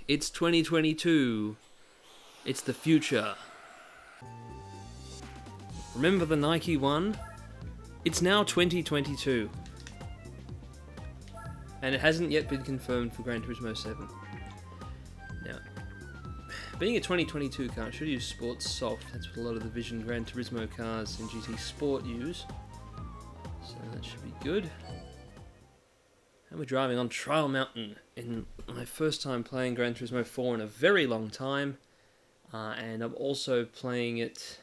It's 2022. It's the future. Remember the Nike one? It's now 2022. And it hasn't yet been confirmed for Gran Turismo 7. Now, being a 2022 car, it should use Sports Soft. That's what a lot of the Vision Gran Turismo cars in GT Sport use. So that should be good. And we're driving on Trial Mountain in my first time playing Gran Turismo 4 in a very long time. And I'm also playing it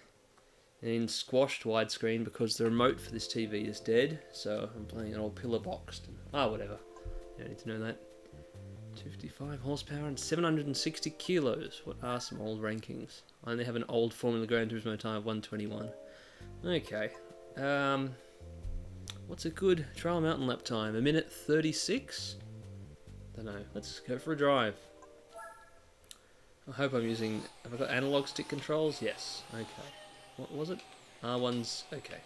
in squashed widescreen because the remote for this TV is dead. So I'm playing it all pillar boxed. Whatever. You don't need to know that. 255 horsepower and 760 kilos. What are some old rankings? I only have an old Formula Gran Turismo time of 121. Okay. What's a good Trial Mountain lap time? 1:36? Don't know. Let's go for a drive. I hope I'm using... Have I got analog stick controls? Yes. Okay. What was it? R1's... Okay.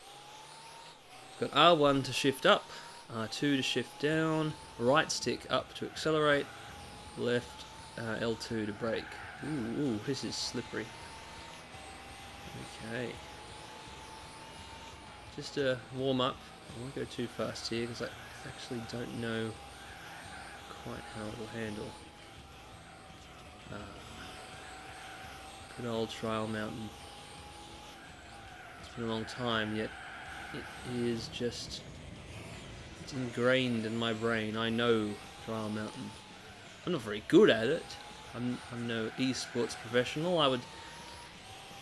I've got R1 to shift up, R2 to shift down, right stick up to accelerate, left L2 to brake. Ooh, this is slippery. Okay. Just a warm up. I won't go too fast here because I actually don't know quite how it'll handle. Good old Trial Mountain. It's been a long time, yet it is just... It's ingrained in my brain. I know Trial Mountain. I'm not very good at it. I'm no esports professional. I would...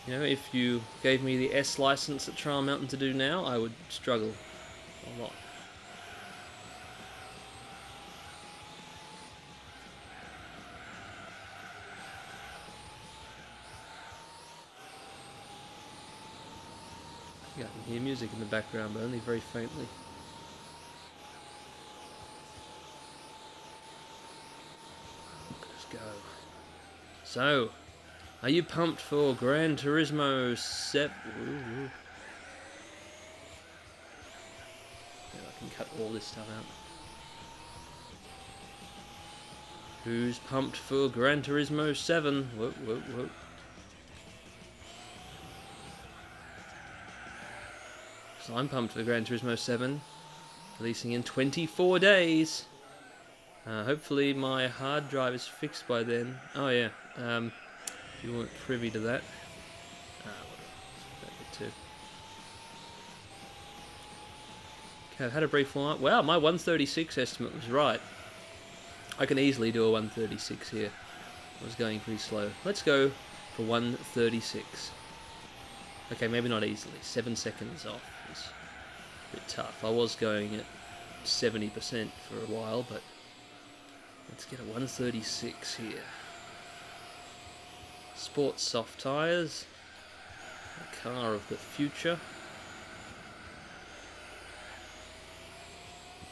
You know, if you gave me the S license at Trial Mountain to do now, I would struggle a lot. Yeah, I can hear music in the background, but only very faintly. Let's go. So, are you pumped for Gran Turismo 7? Ooh. I can cut all this stuff out. Who's pumped for Gran Turismo 7? Whoa. So I'm pumped for Gran Turismo 7, releasing in 24 days. Hopefully my hard drive is fixed by then. Oh yeah, if you weren't privy to that. Too. Okay, I've had a brief warm up. Wow, my 136 estimate was right. I can easily do a 136 here. I was going pretty slow. Let's go for 136. Okay, maybe not easily. 7 seconds off is a bit tough. I was going at 70% for a while, but let's get a 136 here. Sports soft tyres. The car of the future.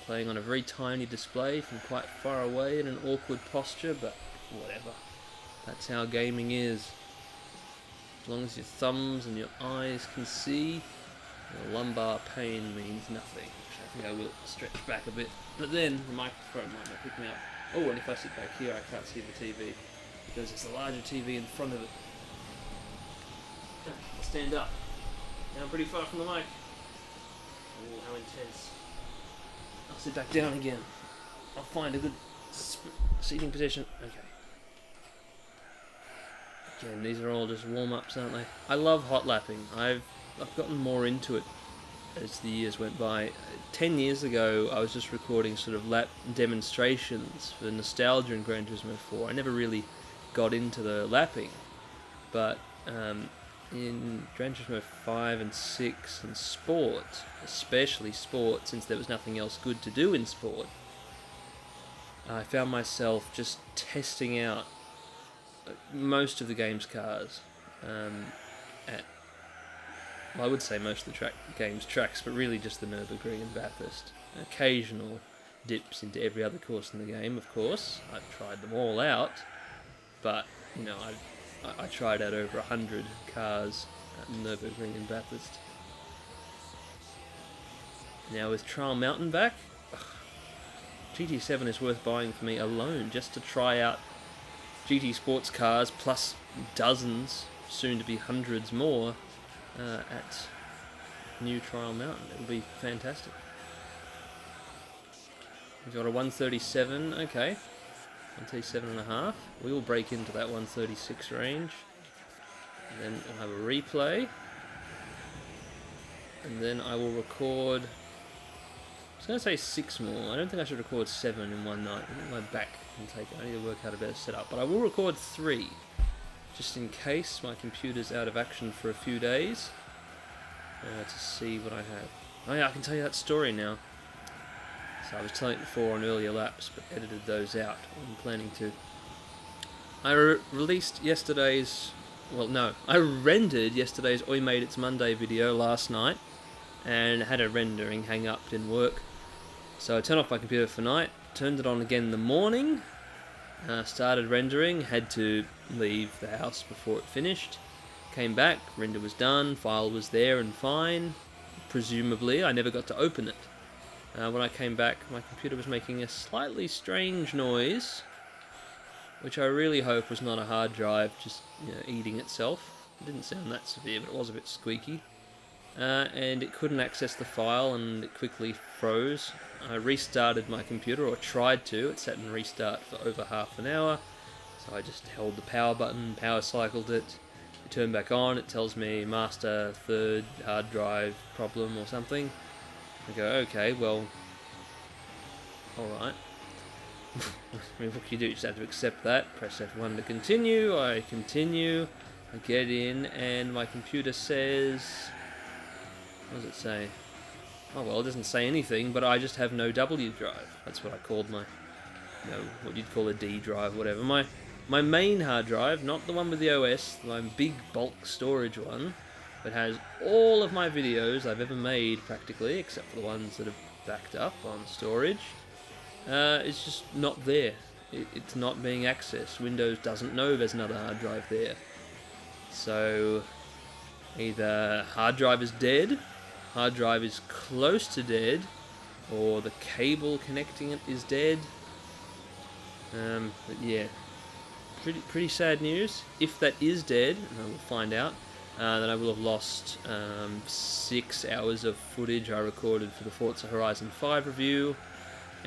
Playing on a very tiny display from quite far away in an awkward posture, but whatever. That's how gaming is. As long as your thumbs and your eyes can see, your lumbar pain means nothing. Which I think I will stretch back a bit. But then the microphone might not pick me up. Oh, and if I sit back here, I can't see the TV because there's a larger TV in front of it. I'll stand up. Now I'm pretty far from the mic. Oh, how intense. I'll sit back down again. I'll find a good seating position. Okay. Again, these are all just warm-ups, aren't they? I love hot lapping. I've gotten more into it as the years went by. 10 years ago, I was just recording sort of lap demonstrations for nostalgia in Gran Turismo 4. I never really got into the lapping, but in Gran Turismo 5 and 6 and Sport, especially Sport, since there was nothing else good to do in Sport, I found myself just testing out most of the game's cars at, well, I would say most of the game's tracks, but really just the Nürburgring and Bathurst. Occasional dips into every other course in the game, of course. I've tried them all out, but, you know, I tried out over 100 cars at Nürburgring and Bathurst. Now with Trial Mountain back, GT7 is worth buying for me alone, just to try out GT sports cars plus dozens, soon to be hundreds more, at New Trial Mountain. It'll be fantastic. We've got a 137, okay, 137.5. We will break into that 136 range. And then we'll have a replay. And then I will record, I was going to say 6 more. I don't think I should record 7 in one night. I think my back can take it. I need to work out a better setup. But I will record 3, just in case my computer's out of action for a few days, to see what I have. Oh yeah, I can tell you that story now. So I was telling it before on earlier laps, but edited those out. I'm planning to. I released yesterday's, well no, I rendered yesterday's Oi Mate It's Monday video last night, and had a rendering hang up, didn't work. So I turned off my computer for night, turned it on again in the morning, started rendering, had to leave the house before it finished. Came back, render was done, file was there and fine, presumably. I never got to open it. When I came back, my computer was making a slightly strange noise, which I really hope was not a hard drive just eating itself. It didn't sound that severe, but it was a bit squeaky. And it couldn't access the file, and it quickly froze. I restarted my computer, or tried to. It sat in restart for over half an hour, so I just held the power button, power cycled it. It turned back on, it tells me master third hard drive problem or something. I go, okay, well, alright. I mean, what can you do? You just have to accept that. Press F1 to continue. I continue. I get in, and my computer says, what does it say? Oh well, it doesn't say anything, but I just have no W drive. That's what I called my, what you'd call a D drive, whatever. My main hard drive, not the one with the OS, my big bulk storage one, that has all of my videos I've ever made practically, except for the ones that have backed up on storage. It's just not there. It's not being accessed. Windows doesn't know there's another hard drive there. So either hard drive is dead, hard drive is close to dead, or the cable connecting it is dead. But yeah, pretty sad news. If that is dead, and I will find out, then I will have lost 6 hours of footage I recorded for the Forza Horizon 5 review,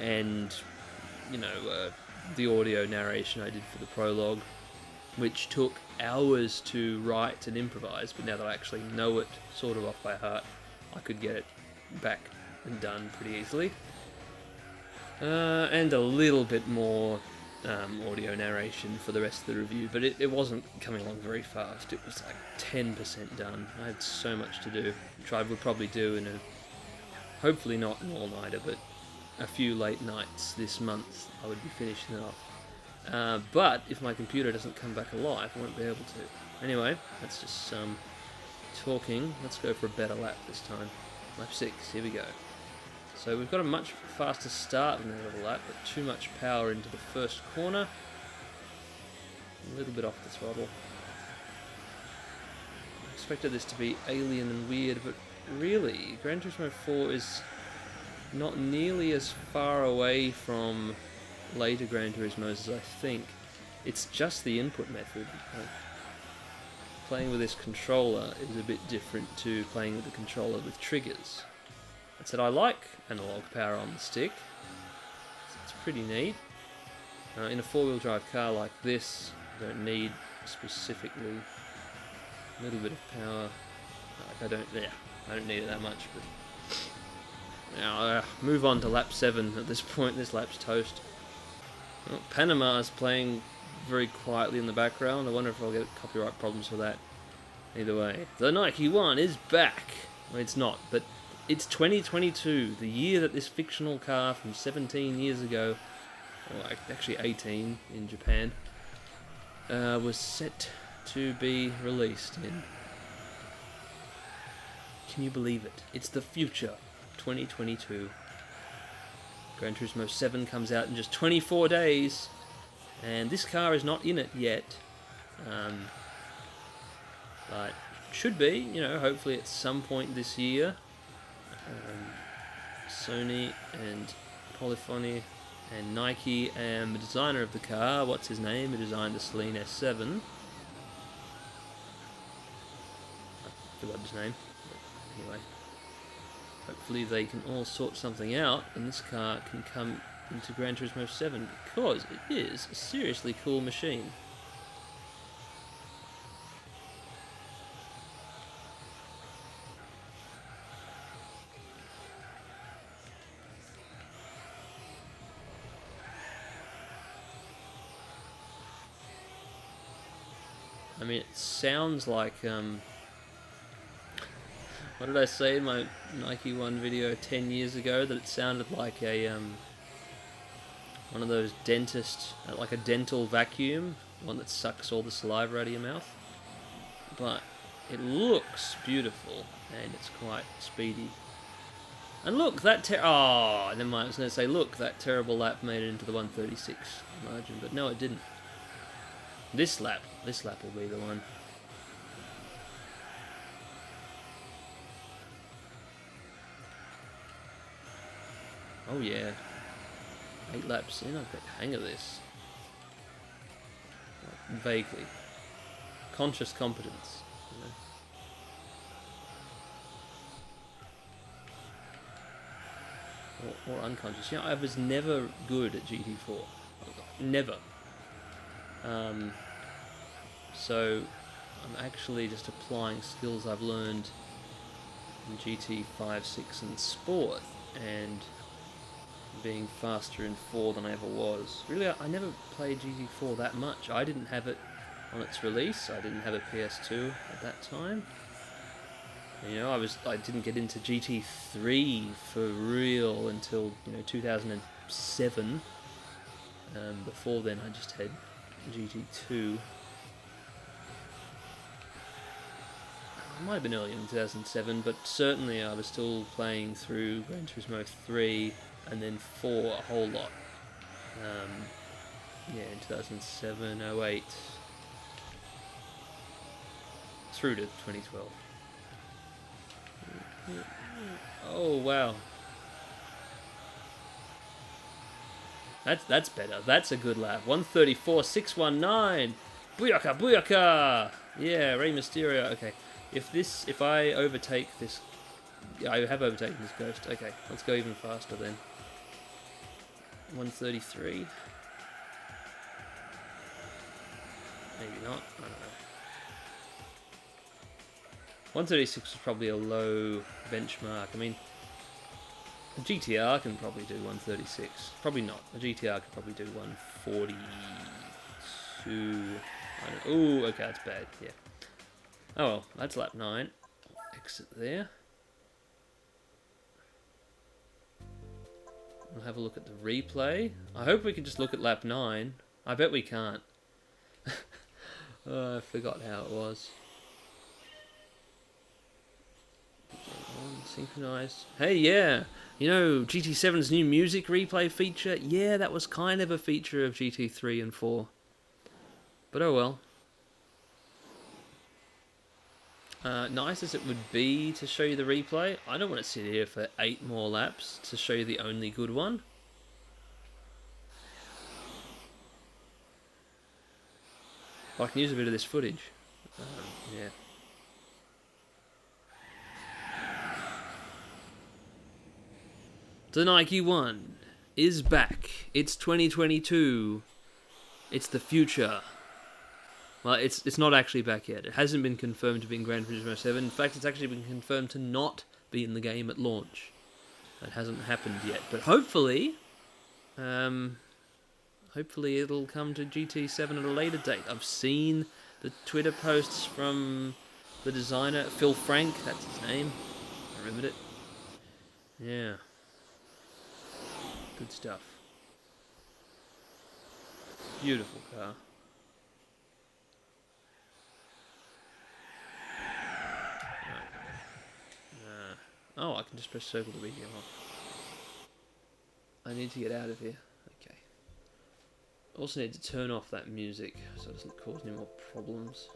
and the audio narration I did for the prologue, which took hours to write and improvise, but now that I actually know it sort of off by heart, I could get it back and done pretty easily. And a little bit more audio narration for the rest of the review, but it wasn't coming along very fast. It was like 10% done. I had so much to do, which I would probably do in hopefully not an all-nighter, but a few late nights this month I would be finishing it off. But if my computer doesn't come back alive, I won't be able to. Anyway, that's just some talking. Let's go for a better lap this time. Lap 6, here we go. So we've got a much faster start than the other lap, but too much power into the first corner. A little bit off the throttle. I expected this to be alien and weird, but really, Gran Turismo 4 is not nearly as far away from later Gran Turismos as I think. It's just the input method. Playing with this controller is a bit different to playing with the controller with triggers. That said, I like analog power on the stick. It's pretty neat. In a four-wheel drive car like this, I don't need specifically a little bit of power. I don't need it that much. But now move on to lap 7. At this point, this lap's toast. Well, Panama is playing very quietly in the background. I wonder if I'll get copyright problems for that. Either way, the Nike One is back. Well, it's not, but it's 2022, the year that this fictional car from 17 years ago, or actually 18 in Japan, was set to be released in. Can you believe it? It's the future, 2022. Gran Turismo 7 comes out in just 24 days, and this car is not in it yet. But should be, hopefully at some point this year. Sony and Polyphony And Nike and the designer of the car, what's his name? He designed the Celine S7. I forgot his name. But anyway, hopefully they can all sort something out and this car can come into Gran Turismo 7 because it is a seriously cool machine. I mean, it sounds like, what did I say in my Nike One video 10 years ago? That it sounded like a, one of those like a dental vacuum, one that sucks all the saliva out of your mouth. But it looks beautiful, and it's quite speedy. And look, that oh, never mind, I was going to say, look, that terrible lap made it into the 136 margin, but no, it didn't. This lap will be the one. Oh yeah. 8 laps in, I've got the hang of this. Like, vaguely. Conscious competence, you know. Or unconscious. You know, I was never good at GT4. Never. So I'm actually just applying skills I've learned in GT5, 6 and Sport, and being faster in 4 than I ever was. Really, I never played GT4 that much. I didn't have it on its release. I didn't have a PS2 at that time. You know, I didn't get into GT3 for real until, you know, 2007. Before then, I just had GT2. It might have been earlier in 2007, but certainly I was still playing through Gran Turismo 3 and then 4 a whole lot. Yeah, in 2007, 08, through to 2012. Oh wow, that's better. That's a good lap. 134.619. Booyaka, booyaka! Yeah, Rey Mysterio. Okay, if I overtake this, I have overtaken this ghost. Okay, let's go even faster then. 133. Maybe not. I don't know. 136 is probably a low benchmark. I mean, a GTR can probably do 136. Probably not. A GTR could probably do 142. Ooh, okay, that's bad. Yeah. Oh well, that's lap 9. Exit there. We'll have a look at the replay. I hope we can just look at lap 9. I bet we can't. Oh, I forgot how it was. Synchronized. Hey, yeah. You know, GT7's new music replay feature? Yeah, that was kind of a feature of GT3 and 4. But oh well. Nice as it would be to show you the replay, I don't want to sit here for 8 more laps to show you the only good one. I can use a bit of this footage. Yeah. The Nike One is back. It's 2022. It's the future. Well, it's not actually back yet. It hasn't been confirmed to be in Gran Turismo 7. In fact, it's actually been confirmed to not be in the game at launch. That hasn't happened yet. But hopefully, hopefully it'll come to GT7 at a later date. I've seen the Twitter posts from the designer, Phil Frank, that's his name. I remembered it. Yeah. Good stuff. Beautiful car. Oh, I can just press circle to be here. I need to get out of here. Okay. Also need to turn off that music so it doesn't cause any more problems.